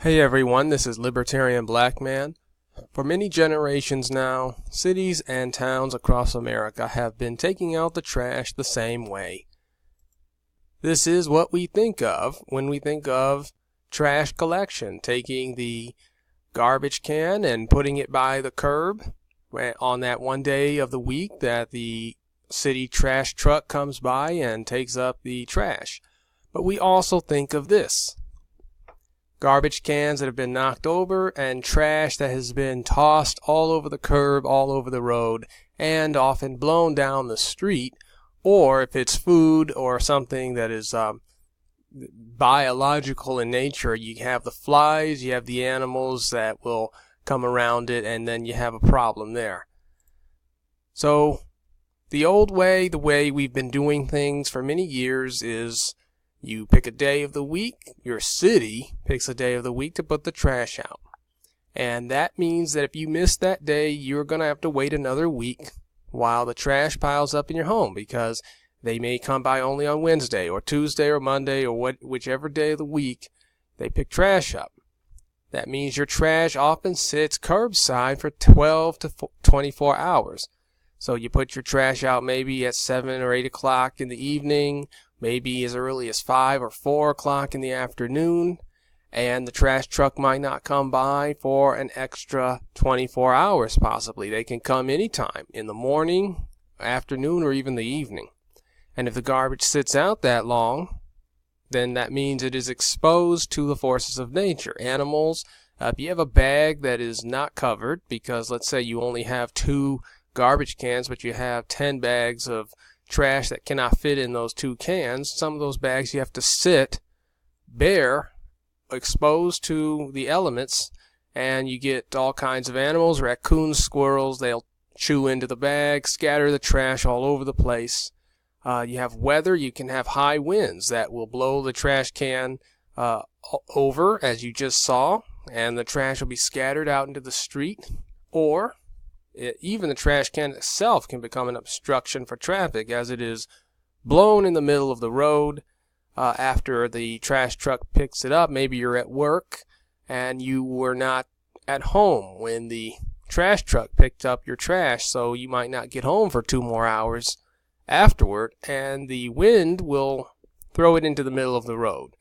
Hey everyone, this is Libertarian Black Man. For many generations now, cities and towns across America have been taking out the trash the same way. This is what we think of when we think of trash collection, taking the garbage can and putting it by the curb on that one day of the week that the city trash truck comes by and takes up the trash. But we also think of this: garbage cans that have been knocked over and trash that has been tossed all over the curb, all over the road, and often blown down the street. Or if it's food or something that is biological in nature, you have the flies, you have the animals that will come around it, and then you have a problem there. So the old way, the way we've been doing things for many years, is you pick a day of the week, your city picks a day of the week to put the trash out. And that means that if you miss that day, you're going to have to wait another week while the trash piles up in your home, because they may come by only on Wednesday or Tuesday or Monday or whichever day of the week they pick trash up. That means your trash often sits curbside for 12 to 24 hours. So you put your trash out maybe at 7 or 8 o'clock in the evening, maybe as early as 5 or 4 o'clock in the afternoon, and the trash truck might not come by for an extra 24 hours possibly. They can come anytime, in the morning, afternoon, or even the evening. And if the garbage sits out that long, then that means it is exposed to the forces of nature. Animals, if you have a bag that is not covered, because let's say you only have 2 garbage cans, but you have 10 bags of trash that cannot fit in those 2 cans, some of those bags you have to sit bare, exposed to the elements, and you get all kinds of animals, raccoons, squirrels. They'll chew into the bag, scatter the trash all over the place. You have weather. You can have high winds that will blow the trash can over, as you just saw, and the trash will be scattered out into the street. Or even the trash can itself can become an obstruction for traffic, as it is blown in the middle of the road after the trash truck picks it up. Maybe you're at work and you were not at home when the trash truck picked up your trash, so you might not get home for 2 more hours afterward, and the wind will throw it into the middle of the road.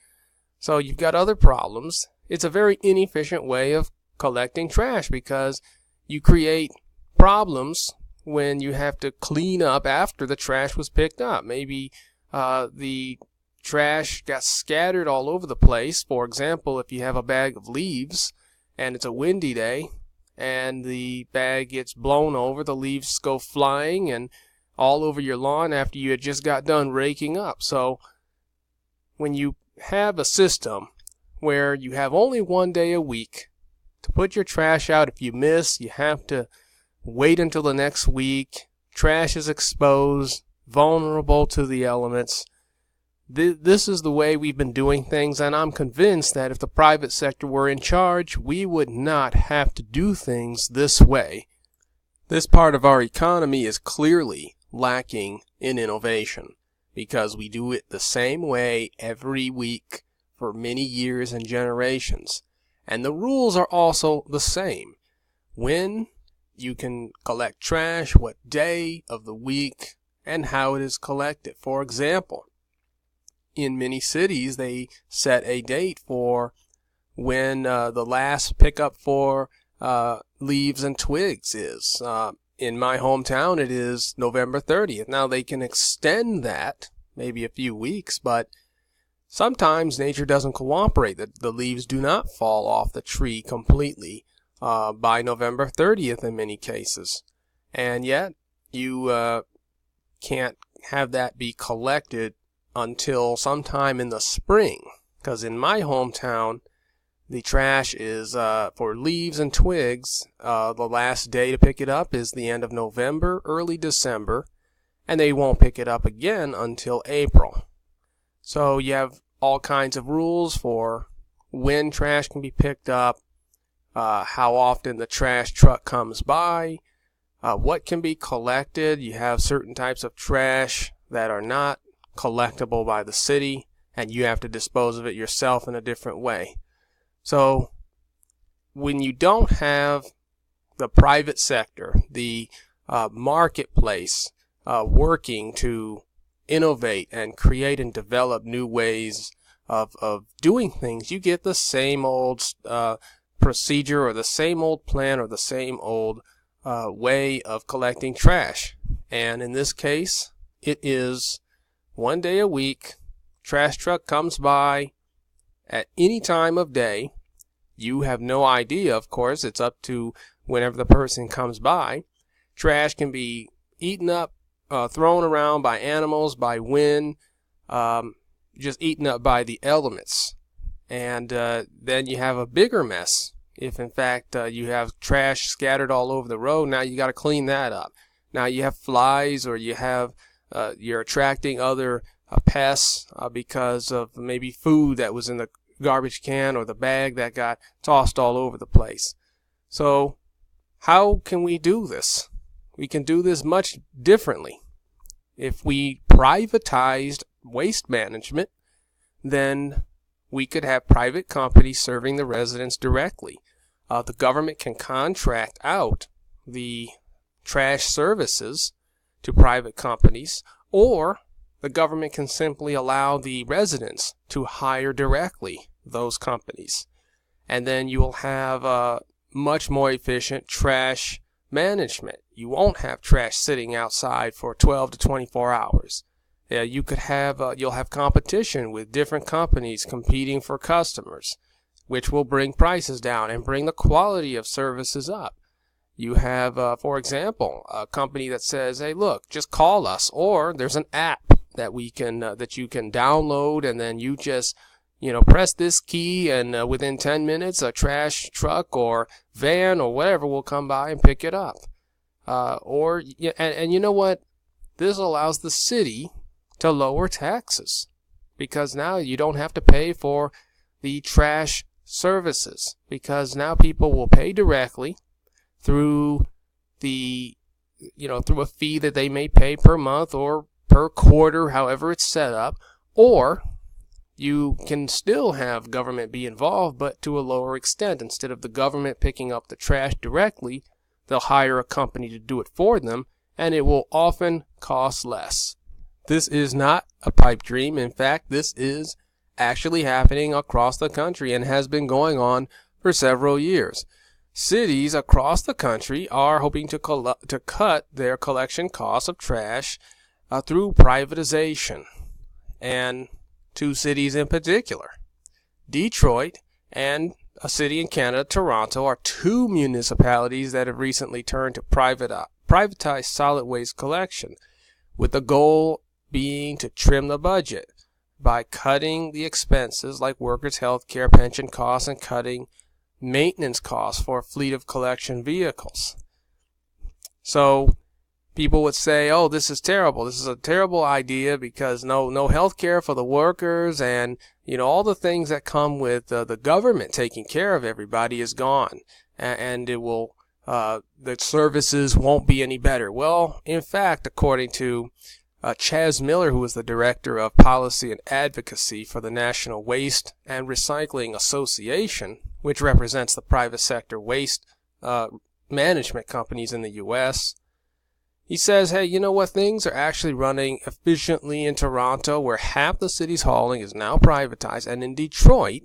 So you've got other problems. It's a very inefficient way of collecting trash, because you create problems when you have to clean up after the trash was picked up. Maybe the trash got scattered all over the place. For example, if you have a bag of leaves and it's a windy day and the bag gets blown over, the leaves go flying and all over your lawn after you had just got done raking up. So when you have a system where you have only one day a week to put your trash out, if you miss, you have to wait until the next week. Trash is exposed, vulnerable to the elements. This is the way we've been doing things, and I'm convinced that if the private sector were in charge, we would not have to do things this way. This part of our economy is clearly lacking in innovation, because we do it the same way every week for many years and generations. And the rules are also the same. When you can collect trash, what day of the week, and how it is collected. For example, in many cities, they set a date for when the last pickup for leaves and twigs is. In my hometown, it is November 30th. Now, they can extend that maybe a few weeks, but sometimes nature doesn't cooperate. The leaves do not fall off the tree completely by November 30th in many cases. And yet, you can't have that be collected until sometime in the spring, because in my hometown, the trash is for leaves and twigs. The last day to pick it up is the end of November, early December, and they won't pick it up again until April. So you have all kinds of rules for when trash can be picked up, how often the trash truck comes by, what can be collected. You have certain types of trash that are not collectible by the city, and you have to dispose of it yourself in a different way. So when you don't have the private sector, the marketplace working to innovate and create and develop new ways of doing things, you get the same old procedure or the same old plan or the same old way of collecting trash. And in this case, it is one day a week. Trash truck comes by at any time of day. You have no idea, of course. It's up to whenever the person comes by. Trash can be eaten up, thrown around by animals, by wind, just eaten up by the elements. And then you have a bigger mess. If in fact you have trash scattered all over the road, now you got to clean that up. Now you have flies, or you have you're attracting other pests because of maybe food that was in the garbage can or the bag that got tossed all over the place. So how can we do this? We can do this much differently. If we privatized waste management, then we could have private companies serving the residents directly. The government can contract out the trash services to private companies, or the government can simply allow the residents to hire directly those companies. And then you will have a much more efficient trash management. You won't have trash sitting outside for 12 to 24 hours. You could have you'll have competition with different companies competing for customers, which will bring prices down and bring the quality of services up. You have, for example, a company that says, "Hey, look, just call us," or there's an app that we can that you can download, and then you just press this key, and within 10 minutes, a trash truck or van or whatever will come by and pick it up. And you know what? This allows the city to lower taxes, because now you don't have to pay for the trash services, because now people will pay directly through through a fee that they may pay per month or per quarter, however it's set up. Or you can still have government be involved, but to a lower extent. Instead of the government picking up the trash directly, they'll hire a company to do it for them, and it will often cost less. This is not a pipe dream. In fact, this is actually happening across the country and has been going on for several years. Cities across the country are hoping to cut their collection costs of trash through privatization. And two cities in particular, Detroit and a city in Canada, Toronto, are two municipalities that have recently turned to privatize solid waste collection, with the goal being to trim the budget by cutting the expenses like workers' health care, pension costs, and cutting maintenance costs for a fleet of collection vehicles. So people would say, "Oh, this is terrible. This is a terrible idea, because no health care for the workers, and all the things that come with the government taking care of everybody is gone, and it will the services won't be any better." Well, in fact, according to Chaz Miller, who is the Director of Policy and Advocacy for the National Waste and Recycling Association, which represents the private sector waste management companies in the U.S., he says, "Hey, you know what? Things are actually running efficiently in Toronto, where half the city's hauling is now privatized, and in Detroit,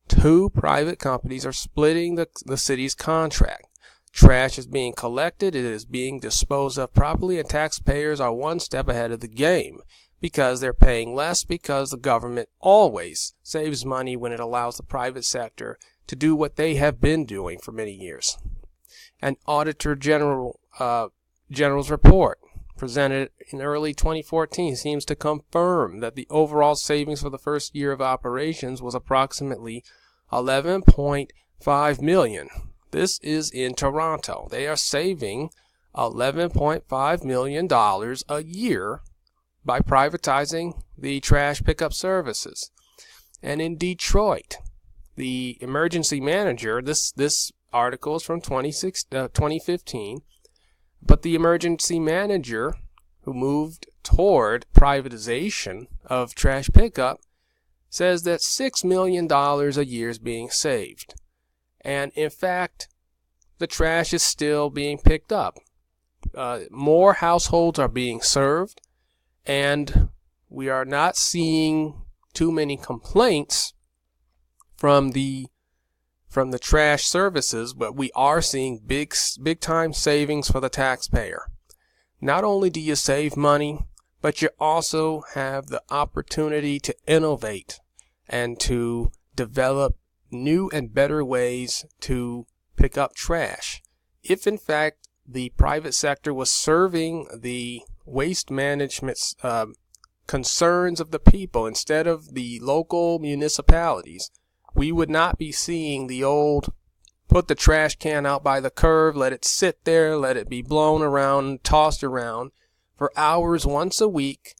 two private companies are splitting the city's contract. Trash is being collected, it is being disposed of properly, and taxpayers are one step ahead of the game, because they're paying less, because the government always saves money when it allows the private sector to do what they have been doing for many years." An Auditor General's report presented in early 2014 seems to confirm that the overall savings for the first year of operations was approximately $11.5 million. This is in Toronto. They are saving $11.5 million a year by privatizing the trash pickup services. And in Detroit, the emergency manager, this article is from 2015, but the emergency manager who moved toward privatization of trash pickup says that $6 million a year is being saved. And in fact, the trash is still being picked up. More households are being served, and we are not seeing too many complaints from the trash services, but we are seeing big time savings for the taxpayer. Not only do you save money, but you also have the opportunity to innovate and to develop new and better ways to pick up trash. If in fact the private sector was serving the waste management concerns of the people instead of the local municipalities, we would not be seeing the old put the trash can out by the curb, let it sit there, let it be blown around, tossed around for hours once a week.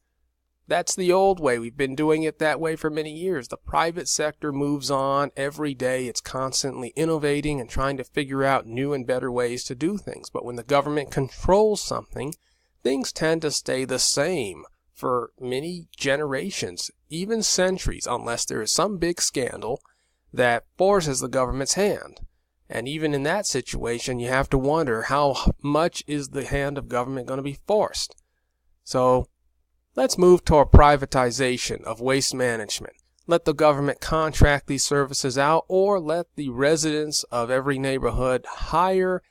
That's the old way. We've been doing it that way for many years. The private sector moves on every day. It's constantly innovating and trying to figure out new and better ways to do things. But when the government controls something, things tend to stay the same for many generations, even centuries, unless there is some big scandal that forces the government's hand. And even in that situation, you have to wonder how much is the hand of government going to be forced. So let's move toward privatization of waste management. Let the government contract these services out, or let the residents of every neighborhood hire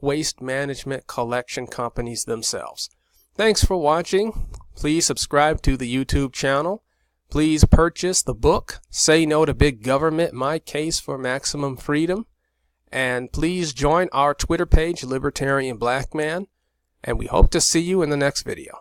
waste management collection companies themselves. Thanks for watching. Please subscribe to the YouTube channel. Please purchase the book, Say No to Big Government, My Case for Maximum Freedom. And please join our Twitter page, Libertarian Black Man. And we hope to see you in the next video.